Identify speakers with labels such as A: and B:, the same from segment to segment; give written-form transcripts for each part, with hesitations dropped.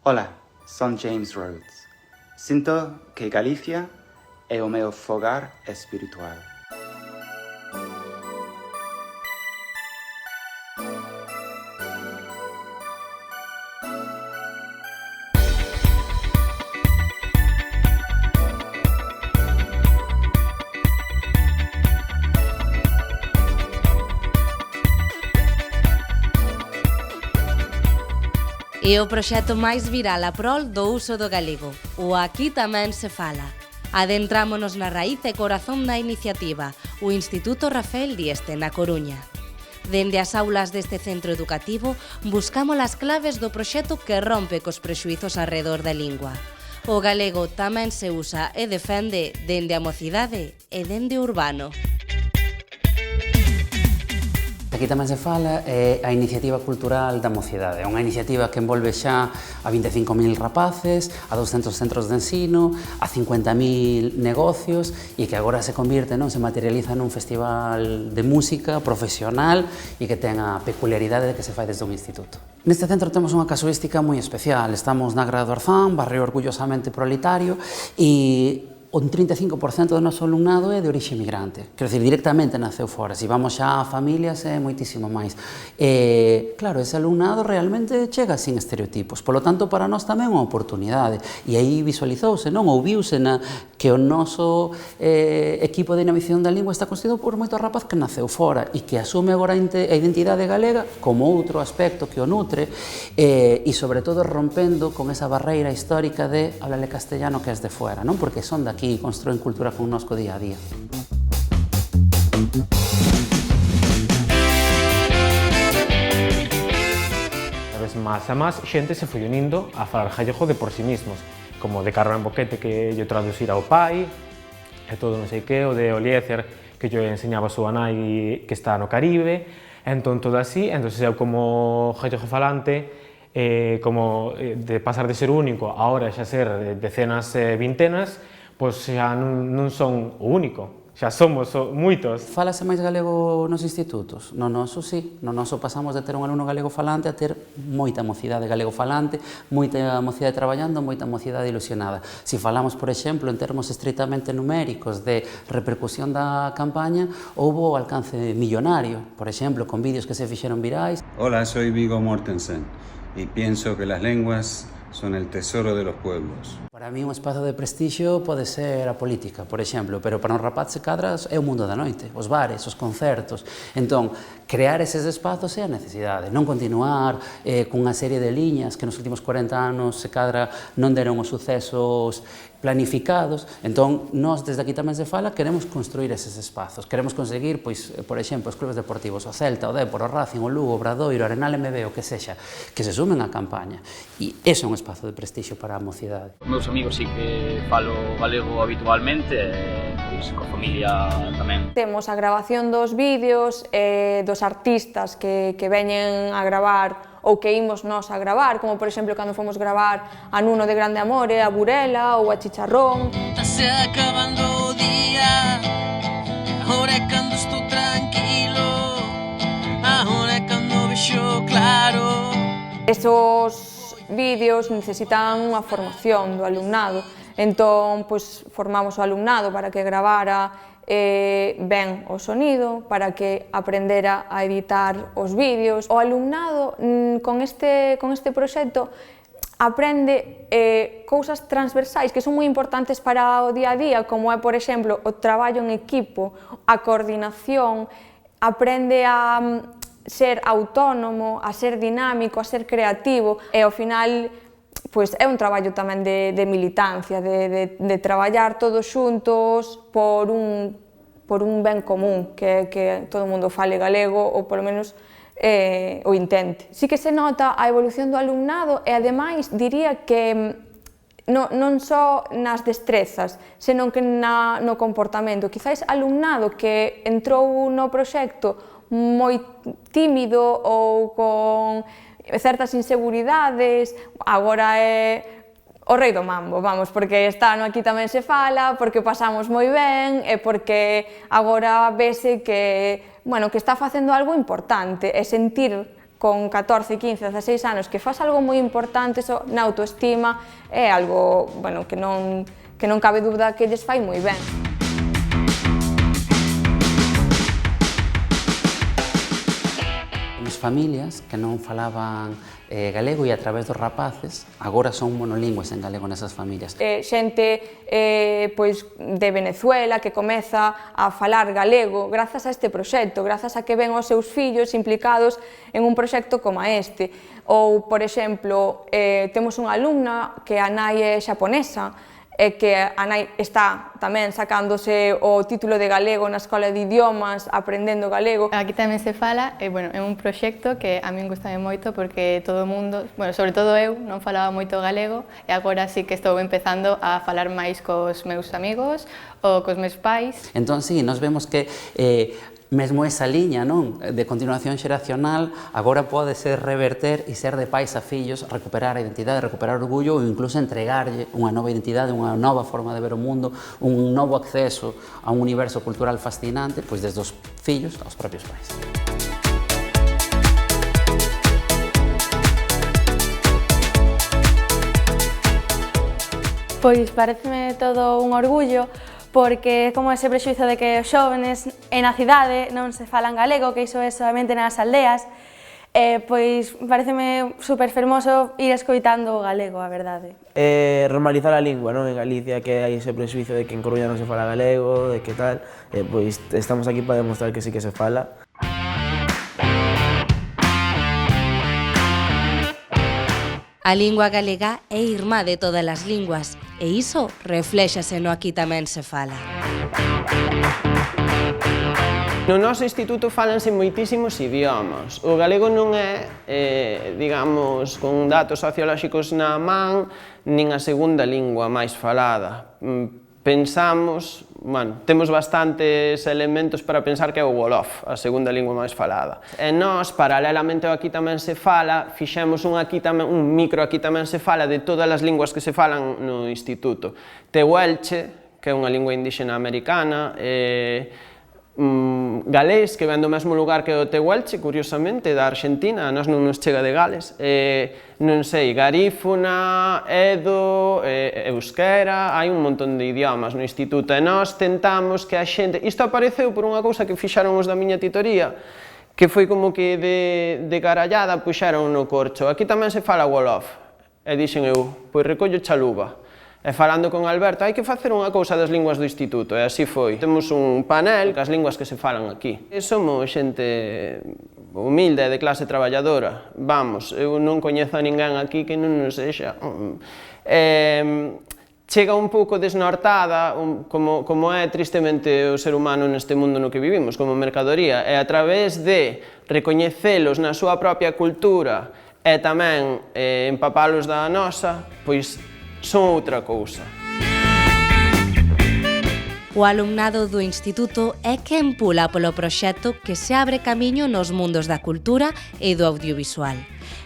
A: Ola, son James Rhodes. Sinto que Galicia é o meu fogar espiritual.
B: É o proxecto máis viral a prol do uso do galego, o Aquí tamén se fala. Adentrámonos na raíz e corazón da iniciativa, o Instituto Rafael Dieste, na Coruña. Dende as aulas deste centro educativo, buscamos as claves do proxecto que rompe cos prexuizos arredor da lingua. O galego tamén se usa e defende dende a mocidade e dende o urbano.
C: Aquí tamén se fala é a iniciativa cultural da mocidade. É unha iniciativa que envolve xa a 25.000 rapaces, a 200 centros de ensino, a 50.000 negocios e que agora se convirte, se materializa nun festival de música profesional e que ten a peculiaridade de que se fai desde un instituto. Neste centro temos unha casuística moi especial. Estamos na Grada do Arzán, barrio orgullosamente proletario e un 35% do noso alumnado é de orixe migrante. Quero dicir, directamente naceu fora. Se vamos xa a familias é moitísimo máis. Claro, ese alumnado realmente chega sin estereotipos. Polo tanto, para nós tamén é unha oportunidade. E aí visualizouse, ou viuse que o noso equipo de dinamización da lingua está constituído por moito rapaz que naceu fora e que asume agora a identidade galega como outro aspecto que o nutre e, sobre todo, rompendo con esa barreira histórica de háblale castellano que es de fuera, porque son de aquí e construen cultura connosco día a día.
D: Cada vez máis e máis xente se foi unindo a falar gallego de por sí mismos, como de Carmen Boquete que lle traducir ao pai, e todo non sei que, o de Oliezer que lle enseñaba a súa nai que está no Caribe, entón todo así, entón eu como gallego falante, como de pasar de ser único a ahora xa ser decenas e vintenas, pois xa non son o único, xa somos moitos.
C: Fálase máis galego nos institutos? No noso, sí. No noso pasamos de ter un alumno galego falante a ter moita mocidade galego falante, moita mocidade traballando, moita mocidade ilusionada. Se falamos, por exemplo, en termos estritamente numéricos de repercusión da campaña, houbo alcance millonario, por exemplo, con vídeos que se fixeron virais.
E: Hola, soy Viggo Mortensen y pienso que las lenguas son el tesoro de los pueblos.
C: Para mí un espazo de prestixio pode ser a política, por exemplo, pero para un rapaz se cadras é o mundo da noite, os bares, os concertos. Entón, crear eses espazos é a necesidade, non continuar cunha serie de liñas que nos últimos 40 anos se cadra non deron os sucesos planificados. Entón, nós desde aquí tamén se fala, queremos construir eses espazos, queremos conseguir, pois, por exemplo, os clubes deportivos, o Celta, o Dépor, o Racing, o Lugo, o Obradoiro, o Arenal MB, o que sexa, que se sumen á campaña. E ese é un espazo de prestixio para a mocidade.
F: Meus amigos sí que falo galego habitualmente, pois coa familia tamén.
G: Temos a grabación dos vídeos dos artistas que veñen a gravar ou que imos nós a gravar, como por exemplo cando fomos gravar a Nuno de Grande Amore, a Burela ou a Chicharrón.
H: Estase acabando o día, agora é cando estou tranquilo, agora é cando vexo claro.
G: Esos vídeos necesitan unha formación do alumnado, entón formamos o alumnado para que gravara ben o sonido, para que aprendera a editar os vídeos. O alumnado con este proxecto aprende cousas transversais que son moi importantes para o día a día, como é, por exemplo, o traballo en equipo, a coordinación, aprende a ser autónomo, a ser dinámico, a ser creativo e ao final é un traballo tamén de militancia, de traballar todos xuntos por un ben común, que todo o mundo fale galego ou polo menos o intente. Sí que se nota a evolución do alumnado e ademais diría que non só nas destrezas, senón que no comportamento. Quizás alumnado que entrou no proxecto moi tímido ou con certas inseguridades, agora é o rei do mambo, vamos, porque está no Aquí tamén se fala, porque pasamos moi ben e porque agora vese que está facendo algo importante e sentir con 14, 15, 16 anos que faz algo moi importante na autoestima é algo, bueno, que non cabe dúbida que lles fai moi ben.
C: As familias que non falaban galego e a través dos rapaces agora son monolingües en galego nesas familias.
G: Xente de Venezuela que comeza a falar galego grazas a este proxecto, grazas a que ven os seus fillos implicados en un proxecto como este. Ou, por exemplo, temos unha alumna que a nai é xaponesa e que a nai está tamén sacándose o título de galego na Escola de Idiomas, aprendendo galego.
I: Aquí tamén se fala, é un proxecto que a min gustame moito porque todo o mundo, sobre todo eu, non falaba moito galego e agora sí que estou empezando a falar máis cos meus amigos ou cos meus pais.
C: Entón, sí, nos vemos que mesmo esa liña de continuación xeracional agora pode ser reverter e ser de pais a fillos, recuperar a identidade, recuperar o orgullo ou incluso entregarlle unha nova identidade, unha nova forma de ver o mundo, un novo acceso a un universo cultural fascinante, pois desde os fillos aos propios pais.
J: Pois pareceme todo un orgullo porque é como ese prexuízo de que os xóvenes na cidade non se falan galego, que iso é solamente nas aldeas, pois pareceme super fermoso ir escoitando o galego, a verdade.
K: Normalizar a lingua, non? En Galicia que hai ese prexuízo de que en Coruña non se fala galego, de que tal, pois estamos aquí para demostrar que sí que se fala.
B: A lingua galega é irmá de todas as linguas e iso refléxase no Aquí Tamén Se Fala.
L: No noso instituto falanse moitísimos idiomas. O galego non é, digamos, con datos sociolóxicos na man, nin a segunda lingua máis falada. Pensamos, temos bastantes elementos para pensar que é o Wolof, a segunda lingua máis falada. E nós, paralelamente ao Aquí Tamén Se Fala, fixemos un micro Aquí Tamén Se Fala de todas as linguas que se falan no instituto. Tehuelche, que é unha lingua indígena americana, galés, que ven do mesmo lugar que o tehuelche, curiosamente, da Argentina, a nós non nos chega de Gales, non sei, garífuna, edo, euskera, hai un montón de idiomas no instituto e nós tentamos que a xente... Isto apareceu por unha cousa que fixaron os da miña titoría, que foi como que de carallada puxeron no corcho. Aquí tamén se fala Wolof, e dixen eu, pois recollo chaluba. E falando con Alberto, hai que facer unha cousa das linguas do instituto, e así foi. Temos un panel cas linguas que se falan aquí. Somos xente humilde e de clase traballadora. Vamos, eu non coñezo a ninguén aquí que non nos sexa. Chega un pouco desnortada, como é tristemente o ser humano neste mundo no que vivimos, como mercadoría, e a través de recoñecelos na súa propia cultura e tamén empapalos da nosa, pois son outra cousa.
B: O alumnado do instituto é quen pula polo proxecto que se abre camiño nos mundos da cultura e do audiovisual.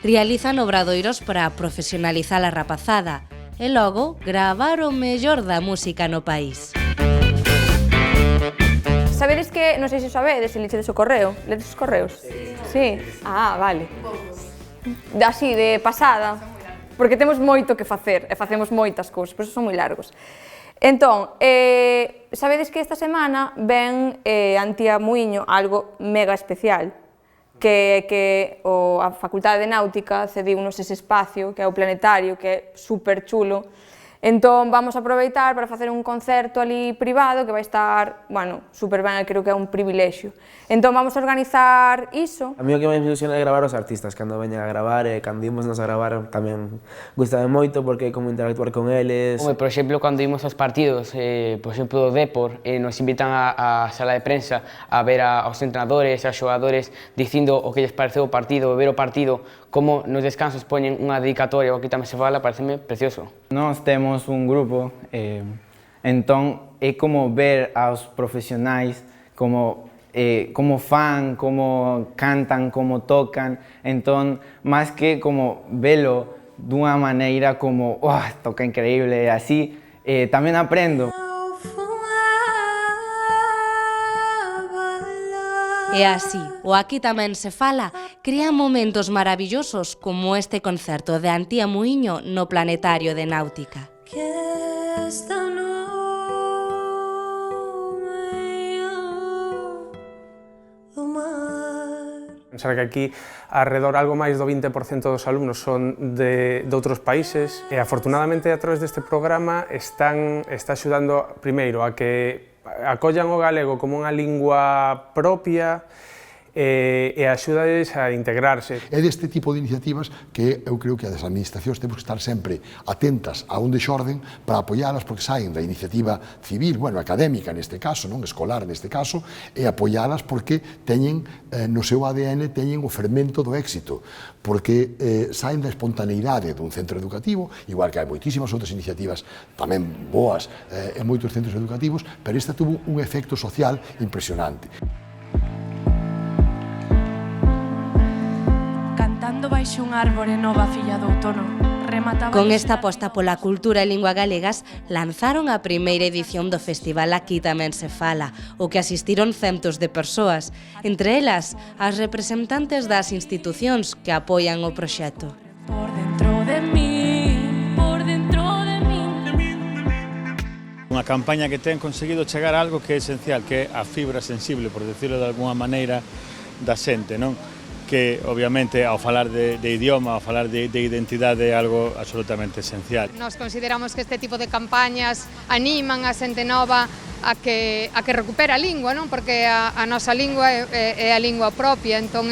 B: Realizan obradoiros para profesionalizar a rapazada e logo gravar o mellor da música no país.
G: Sabedes que, non sei se sabedes, se lichedes o correo, ledes os correos? Sí. Ah, vale. Así, de pasada. Porque temos moito que facer, e facemos moitas cousas, por iso son moi largos. Entón, sabedes que esta semana ven Antía Muiño algo mega especial, que a Facultade de Náutica cediunos ese espacio, que é o planetario, que é super chulo. Entón, vamos a aproveitar para facer un concerto ali privado que vai estar, super ben, creo que é un privilexio. Entón, vamos a organizar iso.
K: A mí o que máis me ilusiona é gravar os artistas, cando veñan a gravar e cando ímonos a gravar tamén gustame moito porque é como interactuar con eles.
M: Por exemplo, cando imos aos partidos, por exemplo, do Depor, nos invitan á sala de prensa a ver aos entrenadores, aos xogadores, dicindo o que lles pareceu o partido, ver o partido, como nos descansos poñen unha dedicatoria, o Aquí Tamén Se Fala, pareceme precioso.
N: Nós temos un grupo, entón é como ver aos profesionais como fan, como cantan, como tocan, entón, máis que como velo dunha maneira como, toca increíble, así, tamén aprendo.
B: E E así, o Aquí tamén se fala crea momentos maravillosos como este concerto de Antía Muiño no Planetario de Náutica.
O: Pensar que aquí alrededor algo máis do 20% dos alumnos son de outros países e afortunadamente a través deste programa está axudando primeiro a que acollan o galego como unha lingua propia e axúdales a integrarse.
P: É deste tipo de iniciativas que eu creo que as administracións temos que estar sempre atentas a onde xorden para apoialas porque saen da iniciativa civil, bueno, académica neste caso, non escolar neste caso, e apoialas porque teñen no seu ADN teñen o fermento do éxito, porque saen da espontaneidade dun centro educativo, igual que hai moitísimas outras iniciativas tamén boas en moitos centros educativos, pero esta tuvo un efecto social impresionante.
Q: Baixo un árbore nova filla do outono.
B: Con esta aposta pola cultura e lingua galegas lanzaron a primeira edición do festival Aquí tamén se fala, o que asistiron centos de persoas, entre elas as representantes das institucións que apoian o proxecto.
Q: Por dentro de mí, por dentro de mí.
R: Unha campaña que ten conseguido chegar a algo que é esencial, que é a fibra sensible, por decirlo de alguna maneira, da xente, non? Que obviamente ao falar de idioma, ao falar de identidade é algo absolutamente esencial.
S: Nos consideramos que este tipo de campañas animan a xente nova a que recupera a lingua, non? Porque a nosa lingua é a lingua propia, entón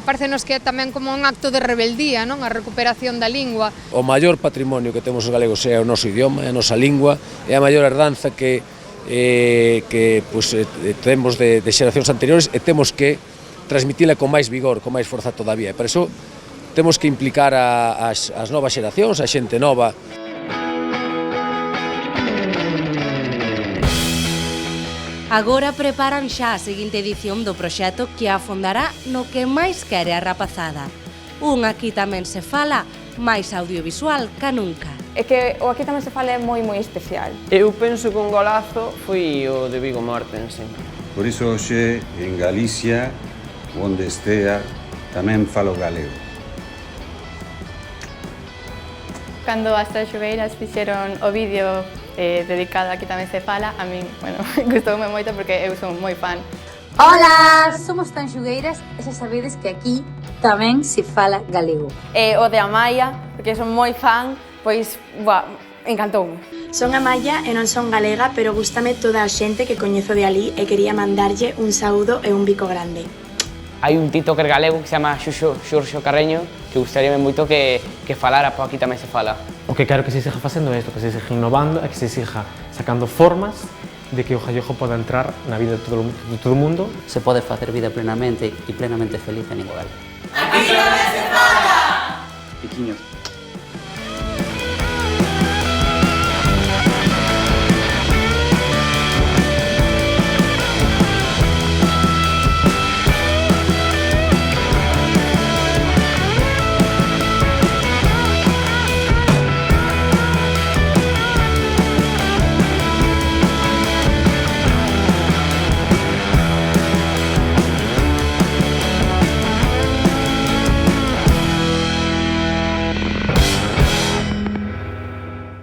S: parecenos que é tamén como un acto de rebeldía, non? A recuperación da lingua.
T: O maior patrimonio que temos os galegos é o noso idioma, é a nosa lingua, é a maior herdanza que temos de xeracións anteriores e temos que transmitila con máis vigor, con máis forza todavía. E por iso temos que implicar as novas xeracións, a xente nova.
B: Agora preparan xa a seguinte edición do proxecto que afondará no que máis quere a rapazada. Un Aquí tamén se fala máis audiovisual ca nunca.
G: É que o Aquí tamén se fala é moi especial.
L: Eu penso que un golazo foi o de Viggo Mortensen.
E: Por iso hoxe en Galicia, onde estea, tamén falo galego.
I: Cando as Tanxugueiras fixeron o vídeo dedicado a Aquí tamén se fala, a min, bueno, gustoume moito porque eu son moi fan.
U: Hola, somos Tanxugueiras e xa sabedes que aquí tamén se fala galego.
J: O de Amaya, porque son moi fan, pois, encantoume.
V: Son Amaya e non son galega, pero gústame toda a xente que coñezo de alí e quería mandarlle un saúdo e un bico grande.
M: Hai un tiktoker galego que se chama Xurxo Carreño que gustaríame moito que falara por Aquí tamén se fala.
D: O que quero que se siga facendo é isto, que se siga innovando e que se siga sacando formas de que o gallego poda entrar na vida de todo o mundo.
C: Se pode facer vida plenamente e plenamente feliz en lingua galega.
A: Aquí tamén se fala! Piquiños.